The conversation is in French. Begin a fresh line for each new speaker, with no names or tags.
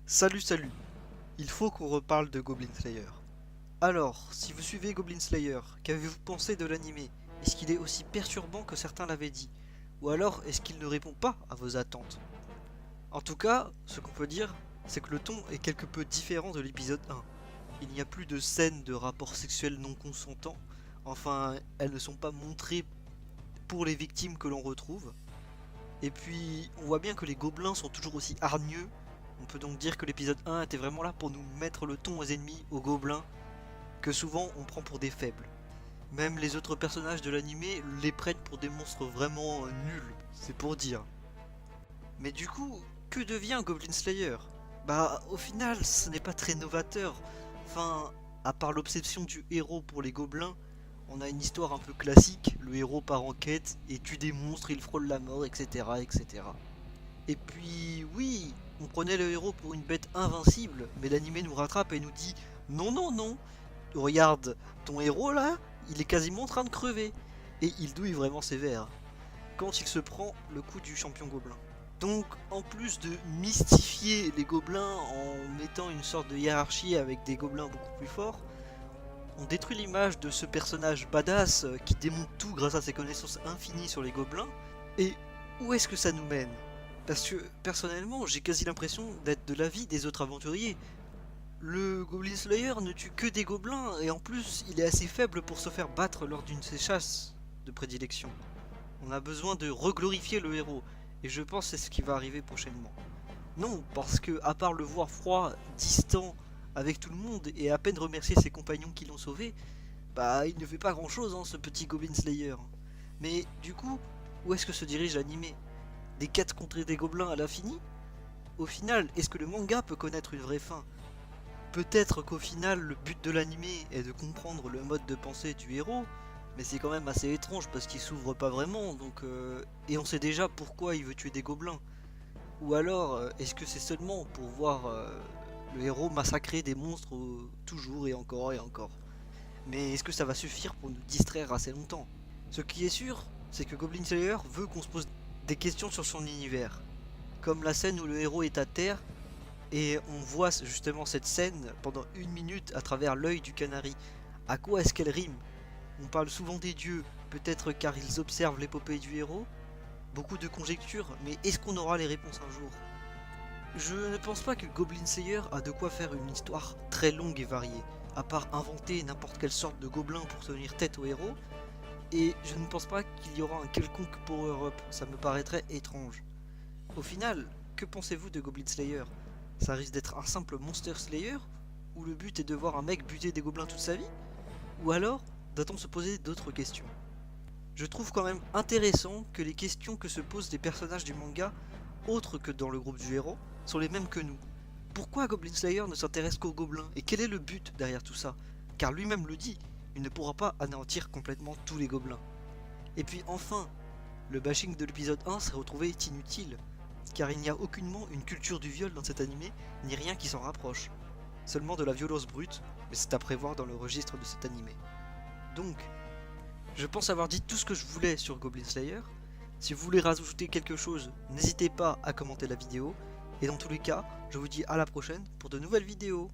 Salut, il faut qu'on reparle de Goblin Slayer. Alors, si vous suivez Goblin Slayer, qu'avez-vous pensé de l'animé? Est-ce qu'il est aussi perturbant que certains l'avaient dit? Ou alors, est-ce qu'il ne répond pas à vos attentes? En tout cas, ce qu'on peut dire, c'est que le ton est quelque peu différent de l'épisode 1. Il n'y a plus de scènes de rapports sexuels non consentants, enfin, elles ne sont pas montrées pour les victimes que l'on retrouve. Et puis, on voit bien que les gobelins sont toujours aussi hargneux. On peut donc dire que l'épisode 1 était vraiment là pour nous mettre le ton aux ennemis, aux gobelins, que souvent on prend pour des faibles. Même les autres personnages de l'animé les prennent pour des monstres vraiment nuls, c'est pour dire. Mais du coup, que devient Goblin Slayer? Bah, au final, ce n'est pas très novateur. Enfin, à part l'obsession du héros pour les gobelins, on a une histoire un peu classique. Le héros part en quête et tue des monstres, il frôle la mort, etc. etc. Et puis, oui, on prenait le héros pour une bête invincible, mais l'animé nous rattrape et nous dit non, non, non, regarde, ton héros là, il est quasiment en train de crever. Et il douille vraiment sévère quand il se prend le coup du champion gobelin. Donc, en plus de mystifier les gobelins en mettant une sorte de hiérarchie avec des gobelins beaucoup plus forts, on détruit l'image de ce personnage badass qui démonte tout grâce à ses connaissances infinies sur les gobelins. Et où est-ce que ça nous mène? Parce que personnellement, j'ai quasi l'impression d'être de l'avis des autres aventuriers. Le Goblin Slayer ne tue que des gobelins et en plus, il est assez faible pour se faire battre lors d'une de ses chasses de prédilection. On a besoin de reglorifier le héros et je pense que c'est ce qui va arriver prochainement. Non, parce que à part le voir froid, distant avec tout le monde et à peine remercier ses compagnons qui l'ont sauvé, bah il ne fait pas grand chose ce petit Goblin Slayer. Mais du coup, où est-ce que se dirige l'animé? Des quêtes contre des gobelins à l'infini? Au final, est-ce que le manga peut connaître une vraie fin? Peut-être qu'au final, le but de l'animé est de comprendre le mode de pensée du héros, mais c'est quand même assez étrange parce qu'il s'ouvre pas vraiment, et on sait déjà pourquoi il veut tuer des gobelins. Ou alors, est-ce que c'est seulement pour voir le héros massacrer des monstres toujours et encore et encore? Mais est-ce que ça va suffire pour nous distraire assez longtemps? Ce qui est sûr, c'est que Goblin Slayer veut qu'on se pose des questions sur son univers. Comme la scène où le héros est à terre et on voit justement cette scène pendant une minute à travers l'œil du canari. À quoi est-ce qu'elle rime? On parle souvent des dieux, peut-être car ils observent l'épopée du héros. Beaucoup de conjectures, mais est-ce qu'on aura les réponses un jour? Je ne pense pas que Goblin Slayer a de quoi faire une histoire très longue et variée, à part inventer n'importe quelle sorte de gobelin pour tenir tête au héros, et je ne pense pas qu'il y aura un quelconque power-up, ça me paraîtrait étrange. Au final, que pensez-vous de Goblin Slayer? Ça risque d'être un simple Monster Slayer? Où le but est de voir un mec buter des gobelins toute sa vie? Ou alors, doit-on se poser d'autres questions? Je trouve quand même intéressant que les questions que se posent les personnages du manga, autres que dans le groupe du héros, sont les mêmes que nous. Pourquoi Goblin Slayer ne s'intéresse qu'aux gobelins? Et quel est le but derrière tout ça? Car lui-même le dit, il ne pourra pas anéantir complètement tous les gobelins. Et puis enfin, le bashing de l'épisode 1 s'est retrouvé inutile, car il n'y a aucunement une culture du viol dans cet animé, ni rien qui s'en rapproche. Seulement de la violence brute, mais c'est à prévoir dans le registre de cet animé. Donc, je pense avoir dit tout ce que je voulais sur Goblin Slayer. Si vous voulez rajouter quelque chose, n'hésitez pas à commenter la vidéo. Et dans tous les cas, je vous dis à la prochaine pour de nouvelles vidéos.